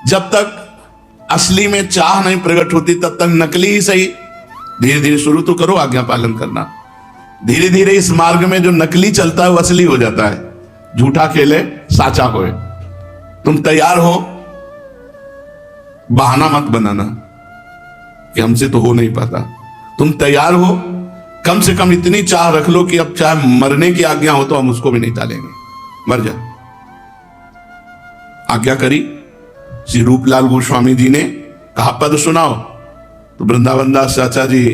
जब तक असली में चाह नहीं प्रकट होती तब तक नकली ही सही। धीरे धीरे शुरू तो करो आज्ञा पालन करना, धीरे धीरे इस मार्ग में जो नकली चलता है वो असली हो जाता है। झूठा खेले साचा होए। तुम तैयार हो, बहाना मत बनाना कि हमसे तो हो नहीं पाता। तुम तैयार हो, कम से कम इतनी चाह रख लो कि अब चाहे मरने की आज्ञा हो तो हम उसको भी नहीं टालेंगे, मर जा। आज्ञा करी। श्री रूपलाल गोस्वामी जी ने कहा पद सुनाओ, तो वृंदावन दास चाचा जी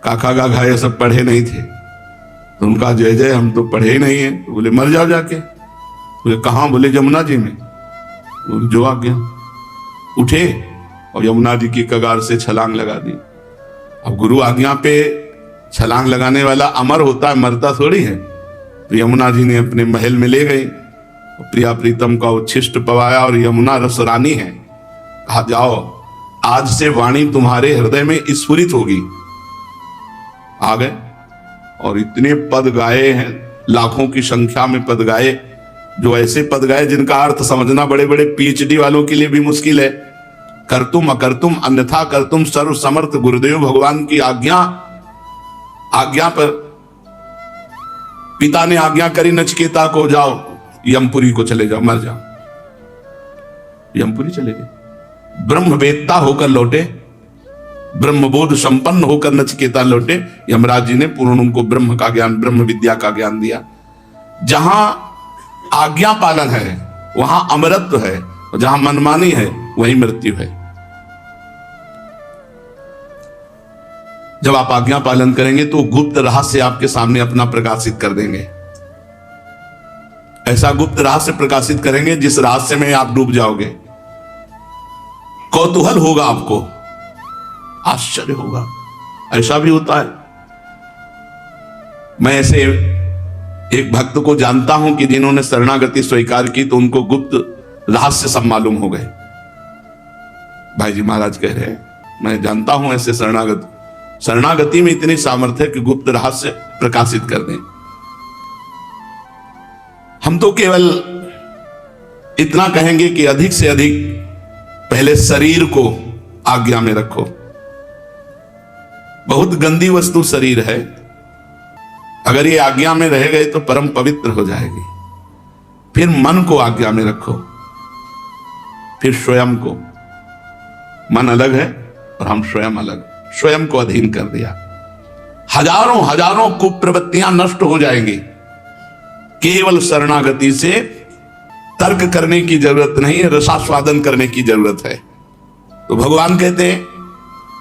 काका का घाय सब पढ़े नहीं थे, तो उनका जय जय हम तो पढ़े ही नहीं है। तो बोले मर जाओ जाके। बोले कहां? बोले जमुना जी में। बोले जो आज्ञा। उठे और यमुना जी की कगार से छलांग लगा दी। अब गुरु आज्ञा पे छलांग लगाने वाला अमर होता है, मरता थोड़ी है। तो यमुना जी ने अपने महल में ले गई, प्रिया प्रीतम का उच्छिष्ट पवाया और यमुना रस रानी है। कहा जाओ, आज से वाणी तुम्हारे हृदय में स्फुरित होगी। आ गए और इतने पद गाए हैं, लाखों की संख्या में पद गाए, जो ऐसे पद गाए जिनका अर्थ समझना बड़े बड़े पीएचडी वालों के लिए भी मुश्किल है। करतुम अकर्तुम अन्यथा करतुम सर्व समर्थ गुरुदेव भगवान की आज्ञा पर पिता ने आज्ञा करी नचिकेता को, जाओ यमपुरी को चले जाओ, मर जाओ। यमपुरी चले गए। ब्रह्मवेत्ता होकर लौटे, ब्रह्मबोध संपन्न होकर नचिकेता लौटे। यमराज जी ने पूर्ण उनको ब्रह्म का ज्ञान, ब्रह्म विद्या का ज्ञान दिया। जहां आज्ञा पालन है वहां अमरत्व है, और जहां मनमानी है वहीं मृत्यु है। जब आप आज्ञा पालन करेंगे तो गुप्त रहस्य आपके सामने अपना प्रकाशित कर देंगे। ऐसा गुप्त रहस्य प्रकाशित करेंगे जिस रहस्य में आप डूब जाओगे। कौतूहल होगा आपको, आश्चर्य होगा। ऐसा भी होता है। मैं ऐसे एक भक्त को जानता हूं कि जिन्होंने शरणागति स्वीकार की तो उनको गुप्त रहस्य सब मालूम हो गए। भाई जी महाराज कह रहे हैं मैं जानता हूं ऐसे शरणागति में इतनी सामर्थ्य कि गुप्त रहस्य प्रकाशित कर दें। हम तो केवल इतना कहेंगे कि अधिक से अधिक पहले शरीर को आज्ञा में रखो। बहुत गंदी वस्तु शरीर है, अगर ये आज्ञा में रह गए तो परम पवित्र हो जाएगी। फिर मन को आज्ञा में रखो, फिर स्वयं को। मन अलग है और हम स्वयं अलग, स्वयं को अधीन कर दिया। हजारों हजारों कुप्रवृत्तियां नष्ट हो जाएंगी। केवल शरणागति से तर्क करने की जरूरत नहीं है, रसास्वादन करने की जरूरत है। तो भगवान कहते हैं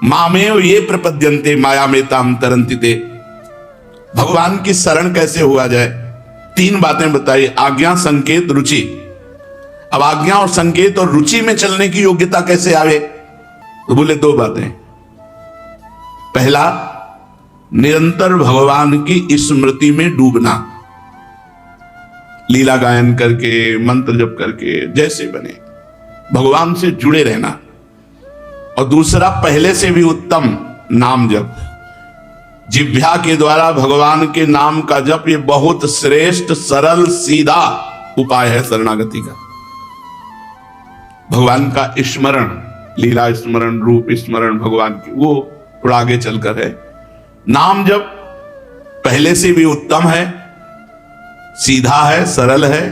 मामेव ये प्रपद्यन्ते मायामेताम तरन्ति ते। भगवान की शरण कैसे हुआ जाए? तीन बातें बताई, आज्ञा, संकेत, रुचि। अब आज्ञा और संकेत और रुचि में चलने की योग्यता कैसे आवे? तो बोले दो बातें। पहला, निरंतर भगवान की स्मृति में डूबना, लीला गायन करके, मंत्र जप करके, जैसे बने भगवान से जुड़े रहना। और दूसरा, पहले से भी उत्तम नाम जप। जिह्वा के द्वारा भगवान के नाम का जप ये बहुत श्रेष्ठ, सरल, सीधा उपाय है शरणागति का। भगवान का स्मरण, लीला स्मरण, रूप स्मरण भगवान की, वो थोड़ा आगे चलकर है। नाम जप पहले से भी उत्तम है, सीधा है, सरल है,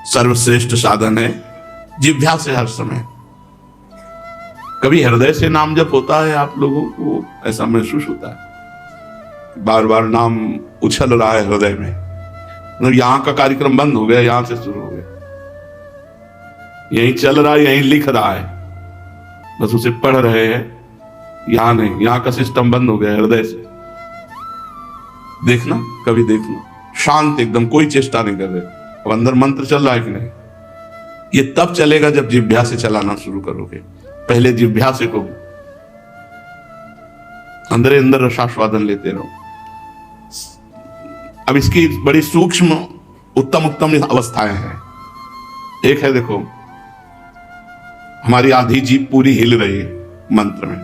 सर्वश्रेष्ठ साधन है। जिह्वा से हर समय। कभी हृदय से नाम जप होता है आप लोगों को? ऐसा महसूस होता है बार बार नाम उछल रहा है हृदय में, मतलब यहां का कार्यक्रम बंद हो गया, यहां से शुरू हो गया, यहीं चल रहा है, यहीं लिख रहा है, बस उसे पढ़ रहे हैं। यहां नहीं, यहां का सिस्टम बंद हो गया हृदय से। देखना, कभी देखना, शांत एकदम, कोई चेष्टा नहीं कर रहे। अब अंदर मंत्र चल रहा है कि नहीं? ये तब चलेगा जब जिह्वा से चलाना शुरू करोगे। पहले जिह्वा से को अंदर अंदर रसास्वादन लेते रहो। अब इसकी बड़ी सूक्ष्म उत्तम उत्तम अवस्थाएं हैं। एक है, देखो, हमारी आधी जीभ पूरी हिल रही है मंत्र में,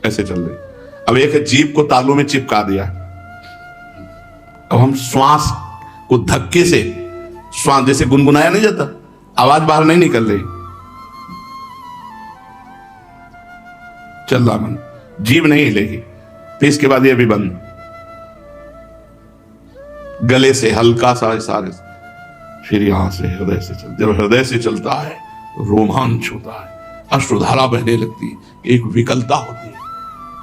ऐसे चल रही। अब एक है जीभ को तालू में चिपका दिया। अब हम श्वास को धक्के से, श्वास जैसे गुनगुनाया नहीं जाता, आवाज बाहर नहीं निकल रही, चल रहा मन, जीभ नहीं हिलेगी। फिर इसके बाद ये भी बंद, गले से हल्का सा इशारे, फिर यहां से हृदय से चल। जब हृदय से चलता है तो रोमांच होता है, अश्रुधारा बहने लगती है, एक विकलता होती है।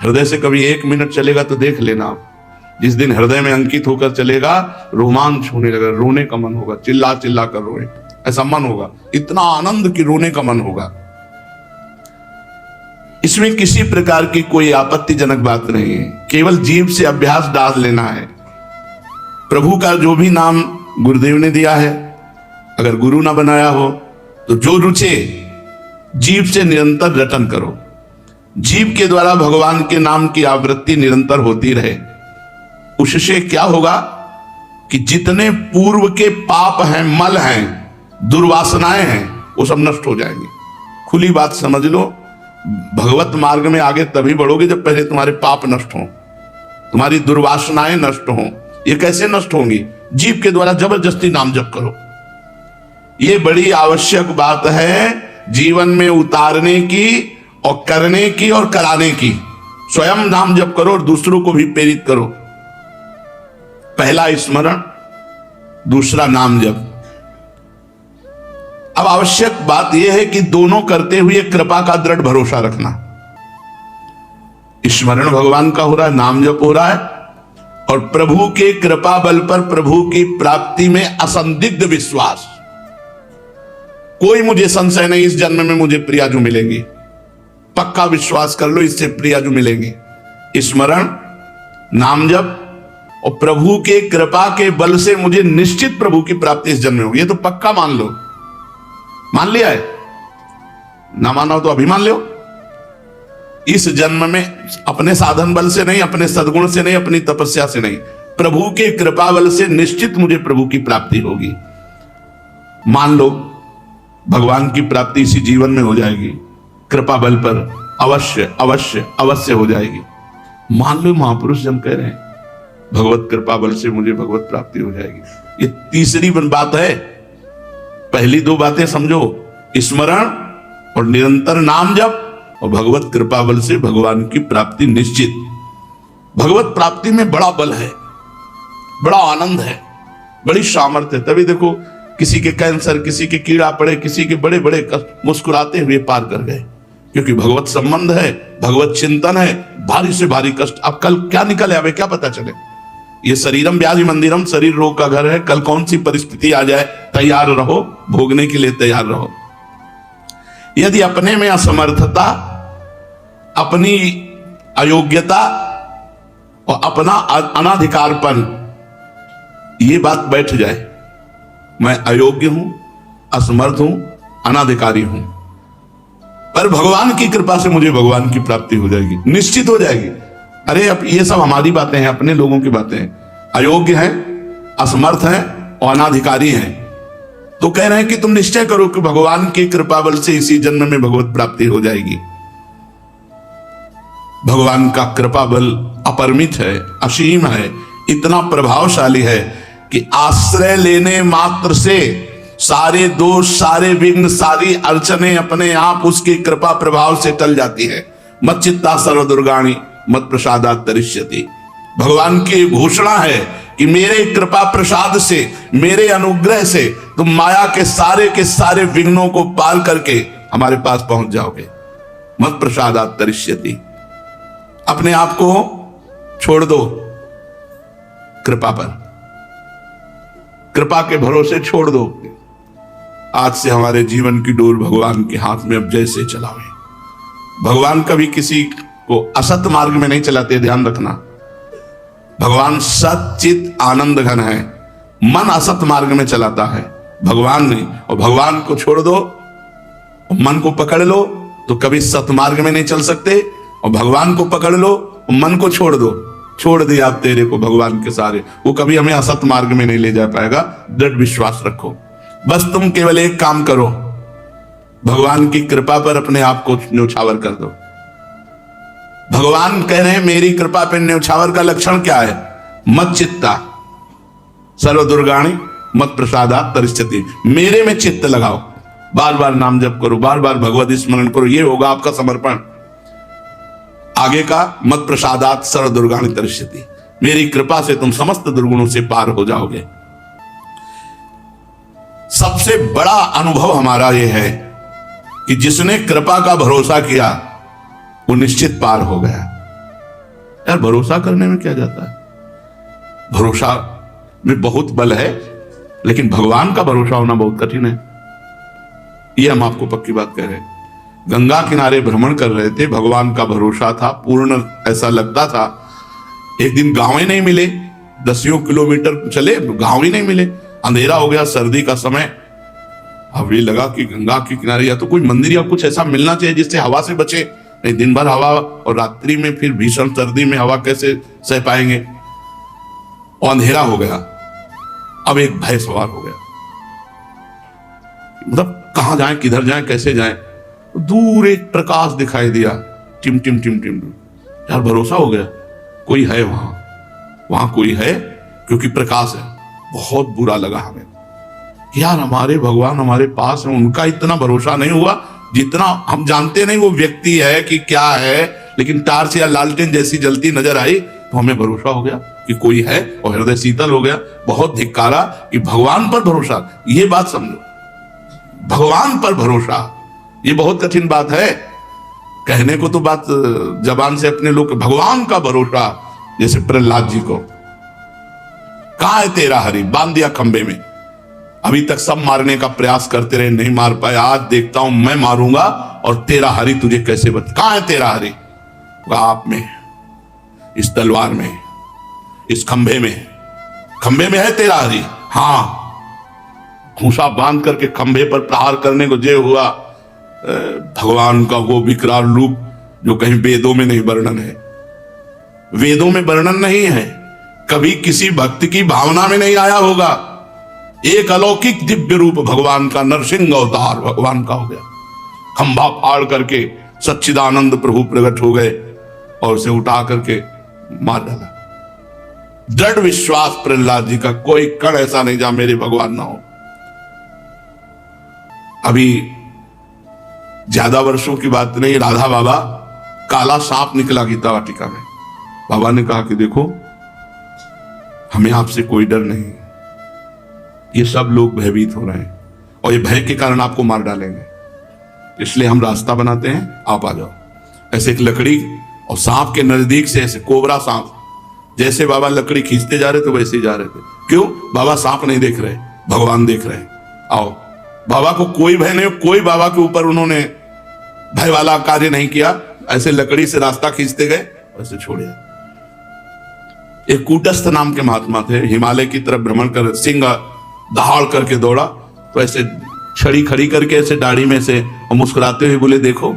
हृदय से कभी 1 मिनट चलेगा तो देख लेना आप, जिस दिन हृदय में अंकित होकर चलेगा रोमांच होने लगा, रोने का मन होगा, चिल्ला चिल्ला कर रोए, ऐसा मन होगा, इतना आनंद की रोने का मन होगा। इसमें किसी प्रकार की कोई आपत्तिजनक बात नहीं है, केवल जीभ से अभ्यास डाल लेना है। प्रभु का जो भी नाम गुरुदेव ने दिया है, अगर गुरु ना बनाया हो तो जो रुचे जीभ से निरंतर रटन करो। जीभ के द्वारा भगवान के नाम की आवृत्ति निरंतर होती रहे। उससे क्या होगा कि जितने पूर्व के पाप हैं, मल हैं, दुर्वासनाएं हैं, वो सब नष्ट हो जाएंगे। खुली बात समझ लो, भगवत मार्ग में आगे तभी बढ़ोगे जब पहले तुम्हारे पाप नष्ट हों, तुम्हारी दुर्वासनाएं नष्ट हों। ये कैसे नष्ट होंगी? जीभ के द्वारा जबरदस्ती नाम जप करो। ये बड़ी आवश्यक बात है जीवन में उतारने की और करने की और कराने की। स्वयं नाम जप करो और दूसरों को भी प्रेरित करो। पहला स्मरण, दूसरा नाम जप। अब आवश्यक बात यह है कि दोनों करते हुए कृपा का दृढ़ भरोसा रखना। स्मरण भगवान का हो रहा है, नाम जप हो रहा है, और प्रभु के कृपा बल पर प्रभु की प्राप्ति में असंदिग्ध विश्वास। कोई मुझे संशय नहीं इस जन्म में मुझे प्रियाजू मिलेंगी, पक्का विश्वास कर लो, इससे प्रियाजू मिलेंगे। स्मरण, नाम जप और प्रभु के कृपा के बल से मुझे निश्चित प्रभु की प्राप्ति इस जन्म में होगी। ये तो पक्का मान लो। मान लिया है? ना माना हो तो अभी मान लो। इस जन्म में अपने साधन बल से नहीं, अपने सद्गुण से नहीं, अपनी तपस्या से नहीं, प्रभु के कृपा बल से निश्चित मुझे प्रभु की प्राप्ति होगी। मान लो भगवान की प्राप्ति इसी जीवन में हो जाएगी, कृपा बल पर अवश्य अवश्य अवश्य हो जाएगी। मान लो महापुरुष जन कह रहे हैं भगवत कृपा बल से मुझे भगवत प्राप्ति हो जाएगी। ये तीसरी बात है। पहली 2 बातें समझो, स्मरण और निरंतर नाम जप, और भगवत कृपा बल से भगवान की प्राप्ति निश्चित। भगवत प्राप्ति में बड़ा बल है, बड़ा आनंद है, बड़ी सामर्थ्य है। तभी देखो किसी के कैंसर, किसी के कीड़ा पड़े, किसी के बड़े बड़े कष्ट मुस्कुराते हुए पार कर गए, क्योंकि भगवत संबंध है, भगवत चिंतन है। भारी से भारी कष्ट, अब कल क्या निकले हमें क्या पता चले। ये शरीरम व्याधि मंदिरम, शरीर रोग का घर है। कल कौन सी परिस्थिति आ जाए, तैयार रहो, भोगने के लिए तैयार रहो। यदि अपने में असमर्थता, अपनी अयोग्यता और अपना अनाधिकारपन, ये बात बैठ जाए, मैं अयोग्य हूं, असमर्थ हूं, अनाधिकारी हूं, पर भगवान की कृपा से मुझे भगवान की प्राप्ति हो जाएगी, निश्चित हो जाएगी। अरे अब ये सब हमारी बातें हैं, अपने लोगों की बातें हैं। अयोग्य हैं, असमर्थ हैं और अनाधिकारी हैं, तो कह रहे हैं कि तुम निश्चय करो कि भगवान की कृपा बल से इसी जन्म में भगवत प्राप्ति हो जाएगी। भगवान का कृपा बल अपरिमित है, असीम है, इतना प्रभावशाली है कि आश्रय लेने मात्र से सारे दोष, सारे विघ्न, सारी अड़चने अपने आप उसकी कृपा प्रभाव से टल जाती है। मत चित्ता सर्व दुर्गाणी मत प्रसादात् तरिष्यति। भगवान की घोषणा है कि मेरे कृपा प्रसाद से, मेरे अनुग्रह से तुम माया के सारे विघ्नों को पार करके हमारे पास पहुंच जाओगे। मत प्रसादात् तरिष्यति। अपने आप को छोड़ दो कृपा पर, कृपा के भरोसे छोड़ दो। आज से हमारे जीवन की डोर भगवान के हाथ में अब जैसे चलावे। भगवान कभी किसी को असत मार्ग में नहीं चलाते, ध्यान रखना। भगवान सच्चित आनंद घन है, मन असत मार्ग में चलाता है, भगवान नहीं। और भगवान को छोड़ दो, मन को पकड़ लो तो कभी सतमार्ग में नहीं चल सकते, और भगवान को पकड़ लो, मन को छोड़ दो, छोड़ दिया आप तेरे को भगवान के सारे, वो कभी हमें असत मार्ग में नहीं ले जा पाएगा। दृढ़ विश्वास रखो। बस तुम केवल एक काम करो, भगवान की कृपा पर अपने आप को न्यौछावर कर दो। भगवान कह रहे हैं मेरी कृपा पर न्यौछावर का लक्षण क्या है? मत चित्ता सर्व दुर्गाणी मत प्रसादात् तरिष्यति। मेरे में चित्त लगाओ, बार बार नाम जप करो, बार बार भगवत स्मरण करो, ये होगा आपका समर्पण। आगे का मत प्रसादात सर्व दुर्गाणि तरिष्यति, मेरी कृपा से तुम समस्त दुर्गुणों से पार हो जाओगे। सबसे बड़ा अनुभव हमारा यह है कि जिसने कृपा का भरोसा किया वो निश्चित पार हो गया। यार भरोसा करने में क्या जाता है, भरोसा में बहुत बल है, लेकिन भगवान का भरोसा होना बहुत कठिन है। ये हम आपको पक्की बात कह रहे हैं। गंगा किनारे भ्रमण कर रहे थे, भगवान का भरोसा था पूर्ण, ऐसा लगता था। एक दिन गांव ही नहीं मिले, 10 किलोमीटर चले, गांव ही नहीं मिले, अंधेरा हो गया, सर्दी का समय। अब ये लगा कि गंगा के किनारे या तो कोई मंदिर या कुछ ऐसा मिलना चाहिए जिससे हवा से बचे, नहीं दिन भर हवा और रात्रि में फिर भीषण सर्दी में हवा कैसे सह पाएंगे। और अंधेरा हो गया, अब एक भय सवार हो गया, मतलब कहां जाएं, किधर जाएं, कैसे जाएं। दूर एक प्रकाश दिखाई दिया, टिम टिम टिम टिम। यार भरोसा हो गया कोई है वहां, वहां कोई है, क्योंकि प्रकाश है। बहुत बुरा लगा हमें, यार हमारे भगवान हमारे पास है, उनका इतना भरोसा नहीं हुआ जितना हम जानते नहीं वो व्यक्ति है कि क्या है, लेकिन टार्च या लालटेन जैसी जलती नजर आई तो हमें भरोसा हो गया कि कोई है, और हृदय शीतल हो गया। बहुत धिक्कारा कि भगवान पर भरोसा, ये बात समझो, भगवान पर भरोसा ये बहुत कठिन बात है। कहने को तो बात जबान से अपने लोग, भगवान का भरोसा, जैसे प्रहलाद जी को, कहां है तेरा हरि, बांध दिया खंबे में। अभी तक सब मारने का प्रयास करते रहे, नहीं मार पाए, आज देखता हूं मैं मारूंगा और तेरा हरि तुझे कैसे बता। कहां है तेरा हरि, आप में, इस तलवार में, इस खंबे में, खंबे में है तेरा हरि। हां, घूसा बांध करके खंबे पर प्रहार करने को जे हुआ भगवान का वो विकराल रूप जो कहीं वेदों में नहीं वर्णन है, वेदों में वर्णन नहीं है, कभी किसी भक्त की भावना में नहीं आया होगा। एक अलौकिक दिव्य रूप भगवान का, नरसिंह अवतार भगवान का हो गया। खंभा फाड़ करके सच्चिदानंद प्रभु प्रकट हो गए और उसे उठा करके मार डाला। दृढ़ विश्वास प्रहलाद जी का, कोई कण ऐसा नहीं जहां मेरे भगवान ना हो। अभी ज्यादा वर्षों की बात नहीं, राधा बाबा, काला सांप निकला गीता वाटिका में। बाबा ने कहा कि देखो हमें आपसे कोई डर नहीं, ये सब लोग भयभीत हो रहे हैं और ये भय के कारण आपको मार डालेंगे, इसलिए हम रास्ता बनाते हैं, आप आ जाओ। ऐसे एक लकड़ी और सांप के नजदीक से, ऐसे कोबरा सांप, जैसे बाबा लकड़ी खींचते जा रहे थे वैसे ही जा रहे थे। क्यों? बाबा सांप नहीं देख रहे, भगवान देख रहे हैं। आओ, बाबा को कोई भय नहीं, कोई बाबा के ऊपर उन्होंने भय वाला कार्य नहीं किया। ऐसे लकड़ी से रास्ता खींचते गए, वैसे छोड़िया। एक कूटस्थ नाम के महात्मा थे, हिमालय की तरफ भ्रमण कर, सिंह दहाड़ करके दौड़ा तो ऐसे छड़ी खड़ी करके ऐसे दाढ़ी में से और मुस्कुराते हुए बोले, देखो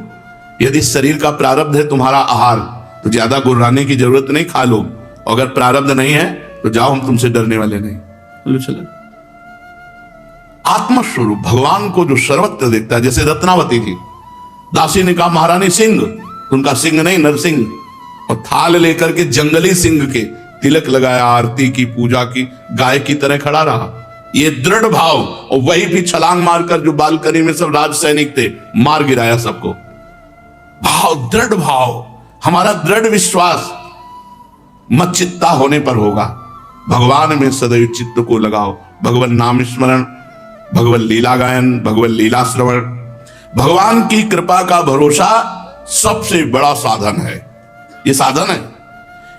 यदि शरीर का प्रारब्ध है तुम्हारा आहार तो ज्यादा गुर्राने की जरूरत नहीं, खा लो, अगर प्रारब्ध नहीं है तो जाओ, हम तुमसे डरने वाले नहीं। बोले चले। आत्मस्वरूप भगवान को जो सर्वत्र देखता है, जैसे रत्नावती जी, दासी ने कहा महारानी सिंह, उनका सिंह नहीं नरसिंह, और थाल लेकर के जंगली सिंह के तिलक लगाया, आरती की, पूजा की, गाय की तरह खड़ा रहा। ये दृढ़ भाव, और वही भी छलांग मारकर जो बालकनी में सब राज सैनिक थे मार गिराया सबको। भाव, दृढ़ भाव, हमारा दृढ़ विश्वास मत चित्ता होने पर होगा। भगवान में सदैव चित्त को लगाओ, भगवान नाम स्मरण, भगवान लीला गायन, भगवान लीला श्रवण, भगवान की कृपा का भरोसा सबसे बड़ा साधन है। ये साधन है,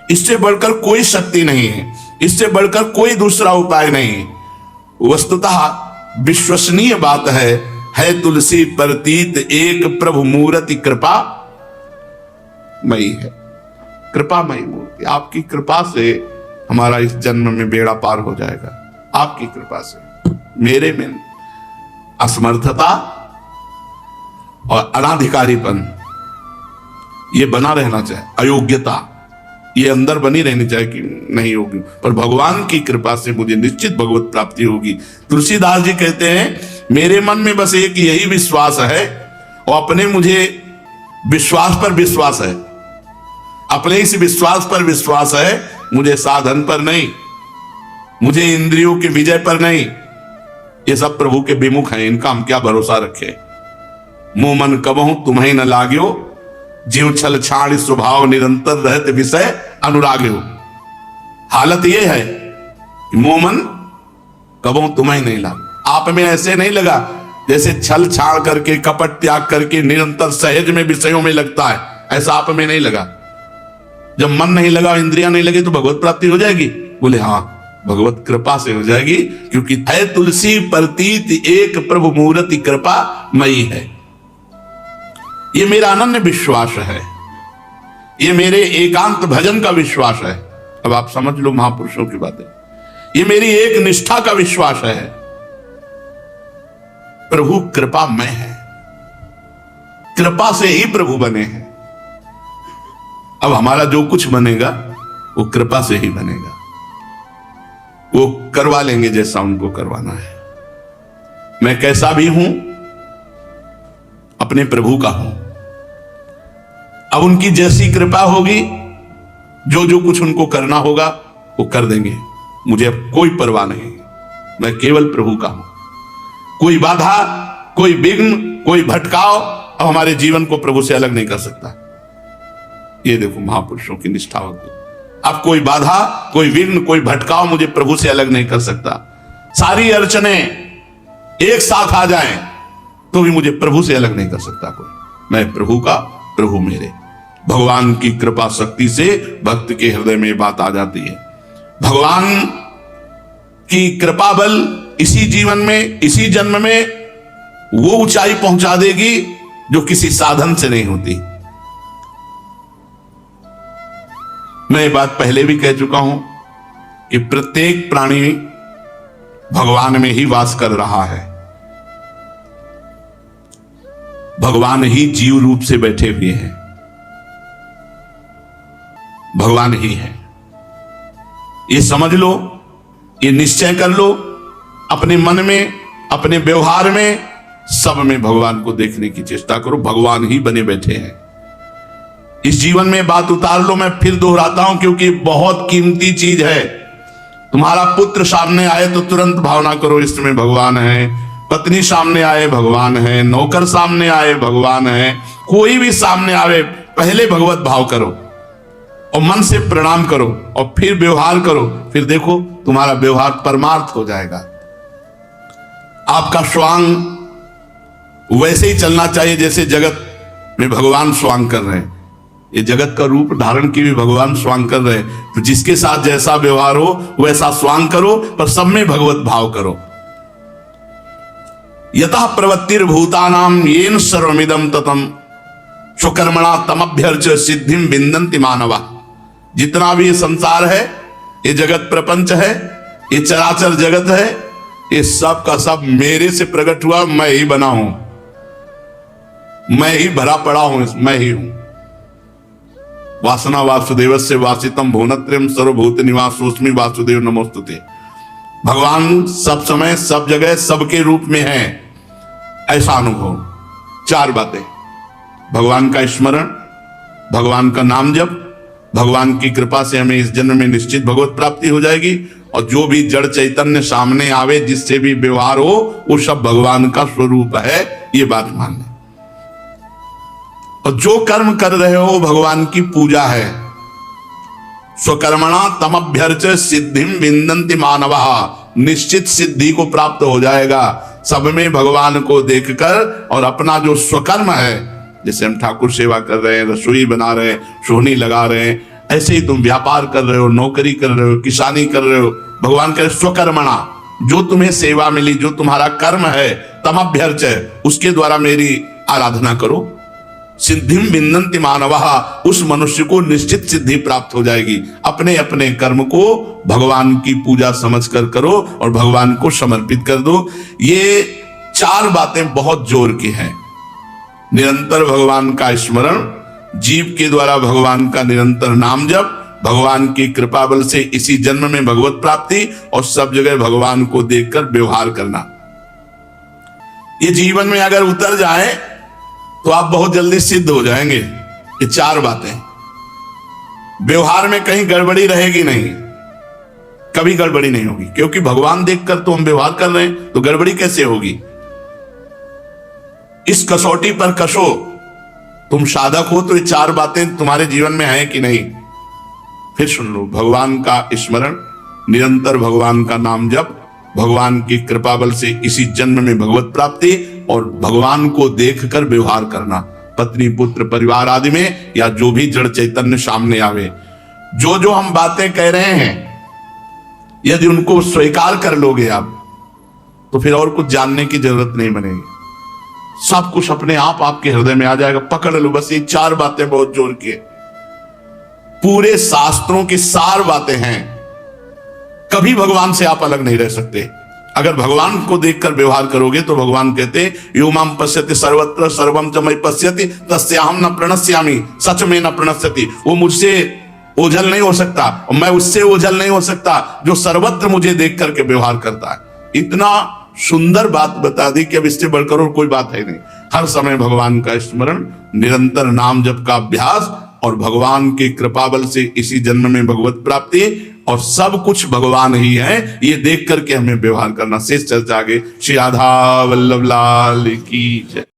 इससे बढ़कर कोई शक्ति नहीं है, इससे बढ़कर कोई दूसरा उपाय नहीं। वस्तुतः विश्वसनीय बात है तुलसी प्रतीत एक प्रभु मूर्ति कृपा मई है, कृपामयी मूर्ति। आपकी कृपा से हमारा इस जन्म में बेड़ा पार हो जाएगा, आपकी कृपा से। मेरे में असमर्थता और अनाधिकारीपन ये बना रहना चाहिए, अयोग्यता ये अंदर बनी रहनी चाहिए कि नहीं होगी, पर भगवान की कृपा से मुझे निश्चित भगवत प्राप्ति होगी। तुलसीदास जी कहते हैं, मेरे मन में बस एक यही विश्वास है, और अपने मुझे विश्वास पर विश्वास है, अपने इस विश्वास पर विश्वास है, मुझे साधन पर नहीं, मुझे इंद्रियों के विजय पर नहीं, ये सब प्रभु के विमुख हैं, इनका हम क्या भरोसा रखे। मुंह मन कबहू तुम्हें न लाग्यो, जीव छल छाड़ स्वभाव निरंतर रहते विषय अनुराग्यो। हालत ये है कि मुंह मन कबहू तुम्हें नहीं लगा। आप में ऐसे नहीं लगा जैसे छल छाड़ करके कपट त्याग करके निरंतर सहज में विषयों में लगता है, ऐसा आप में नहीं लगा। जब मन नहीं लगा, इंद्रियां नहीं लगी, तो भगवत प्राप्ति हो जाएगी। बोले हाँ, भगवत कृपा से हो जाएगी, क्योंकि है तुलसी प्रतीत एक प्रभु मूर्ति कृपा मई है। ये मेरा अनन्य विश्वास है, ये मेरे एकांत भजन का विश्वास है। अब आप समझ लो महापुरुषों की बातें, ये मेरी एक निष्ठा का विश्वास है। प्रभु कृपामय है, कृपा से ही प्रभु बने हैं। अब हमारा जो कुछ बनेगा वो कृपा से ही बनेगा। वो करवा लेंगे जैसा उनको करवाना है। मैं कैसा भी हूं, अपने प्रभु का हूं। अब उनकी जैसी कृपा होगी, जो जो कुछ उनको करना होगा वो कर देंगे। मुझे अब कोई परवाह नहीं, मैं केवल प्रभु का हूं। कोई बाधा, कोई विघ्न, कोई भटकाव अब हमारे जीवन को प्रभु से अलग नहीं कर सकता। ये देखो महापुरुषों की निष्ठा होती। अब कोई बाधा, कोई विघ्न, कोई भटकाव मुझे प्रभु से अलग नहीं कर सकता। सारी अड़चने एक साथ आ जाएं तो भी मुझे प्रभु से अलग नहीं कर सकता कोई। मैं प्रभु का, प्रभु मेरे। भगवान की कृपा शक्ति से भक्त के हृदय में बात आ जाती है। भगवान की कृपा बल इसी जीवन में, इसी जन्म में वो ऊंचाई पहुंचा देगी जो किसी साधन से नहीं होती। मैं ये बात पहले भी कह चुका हूं कि प्रत्येक प्राणी भगवान में ही वास कर रहा है। भगवान ही जीव रूप से बैठे हुए हैं, भगवान ही है। ये समझ लो, ये निश्चय कर लो अपने मन में, अपने व्यवहार में, सब में भगवान को देखने की चेष्टा करो। भगवान ही बने बैठे हैं। इस जीवन में बात उतार लो, मैं फिर दोहराता हूं क्योंकि बहुत कीमती चीज है। तुम्हारा पुत्र सामने आए तो तुरंत भावना करो इसमें भगवान है। पत्नी सामने आए भगवान है, नौकर सामने आए भगवान है, कोई भी सामने आवे पहले भगवत भाव करो और मन से प्रणाम करो और फिर व्यवहार करो। फिर देखो तुम्हारा व्यवहार परमार्थ हो जाएगा। आपका स्वांग वैसे ही चलना चाहिए जैसे जगत में भगवान स्वांग कर रहे हैं। ये जगत का रूप धारण की भी भगवान स्वांग कर रहे हैं। तो जिसके साथ जैसा व्यवहार हो वैसा स्वांग करो, पर सब में भगवत भाव करो। यतः प्रवृत्तिर्भूतानां येन सर्वमिदं ततं स्वकर्मणा तमभ्यर्च सिद्धिं विन्दन्ति मानवा। जितना भी ये संसार है, ये जगत प्रपंच है, ये चराचर जगत है, ये सब का सब मेरे से प्रकट हुआ, मैं ही बना हूं, मैं ही भरा पड़ा हूं, मैं ही हूं। वासना वासुदेवस्य वासितम भुवनत्रयम् सर्वभूत निवासोऽस्मि वासुदेव नमोस्तुते। भगवान सब समय, सब जगह, सबके रूप में है, ऐसा अनुभव। चार बातें: भगवान का स्मरण, भगवान का नाम जप, भगवान की कृपा से हमें इस जन्म में निश्चित भगवत प्राप्ति हो जाएगी, और जो भी जड़ चैतन्य सामने आवे, जिससे भी व्यवहार हो, वो सब भगवान का स्वरूप है, ये बात मान लें। और जो कर्म कर रहे हो भगवान की पूजा है। स्वकर्मणा तमभ्यर्च सिद्धिं विन्दन्ति मानवः। निश्चित सिद्धि को प्राप्त हो जाएगा सब में भगवान को देखकर। और अपना जो स्वकर्म है, जैसे हम ठाकुर सेवा कर रहे हैं, रसोई बना रहे हैं, सोहनी लगा रहे हैं, ऐसे ही तुम व्यापार कर रहे हो, नौकरी कर रहे हो, किसानी कर रहे हो, भगवान कहे स्वकर्मणा, जो तुम्हें सेवा मिली, जो तुम्हारा कर्म है, तमभ्यर्च, उसके द्वारा मेरी आराधना करो। सिद्धिं विन्दन्ति मानवः, उस मनुष्य को निश्चित सिद्धि प्राप्त हो जाएगी। अपने अपने कर्म को भगवान की पूजा समझकर करो और भगवान को समर्पित कर दो। ये चार बातें बहुत जोर की हैं। निरंतर भगवान का स्मरण, जीव के द्वारा भगवान का निरंतर नाम जप, भगवान की कृपा बल से इसी जन्म में भगवत प्राप्ति, और सब जगह भगवान को देखकर व्यवहार करना। ये जीवन में अगर उतर जाए तो आप बहुत जल्दी सिद्ध हो जाएंगे। ये चार बातें, व्यवहार में कहीं गड़बड़ी रहेगी नहीं। कभी गड़बड़ी नहीं होगी, क्योंकि भगवान देखकर तो हम व्यवहार कर रहे हैं, तो गड़बड़ी कैसे होगी। इस कसौटी पर कसो, तुम साधक हो तो ये 4 बातें तुम्हारे जीवन में हैं कि नहीं। फिर सुन लो, भगवान का स्मरण, निरंतर भगवान का नाम जप, भगवान की कृपा बल से इसी जन्म में भगवत प्राप्ति, और भगवान को देखकर व्यवहार करना, पत्नी पुत्र परिवार आदि में, या जो भी जड़ चैतन्य सामने आवे। जो जो हम बातें कह रहे हैं, यदि उनको स्वीकार कर लोगे आप, तो फिर और कुछ जानने की जरूरत नहीं बनेगी, सब कुछ अपने आप आपके हृदय में आ जाएगा। पकड़ लो बस ये 4 बातें बहुत जोर की, पूरे शास्त्रों की सार बातें हैं। कभी भगवान से आप अलग नहीं रह सकते। अगर भगवान को देखकर व्यवहार करोगे तो भगवान कहते यो माम पश्यति सर्वत्र सर्वम च मयि पश्यति तस्याहम न प्रणश्यामि सच में न प्रणश्यति। वो मुझसे ओझल नहीं हो सकता और मैं उससे ओझल नहीं हो सकता जो सर्वत्र मुझे देख करके व्यवहार करता है। इतना सुंदर बात बता दी कि अब इससे बढ़कर और कोई बात है नहीं। हर समय भगवान का स्मरण, निरंतर नाम जप का अभ्यास, और भगवान की कृपा बल से इसी जन्म में भगवत प्राप्ति, और सब कुछ भगवान ही है ये देख करके हमें व्यवहार करना। शेष चर्चा आगे। श्री राधा वल्लभ लाल की जय।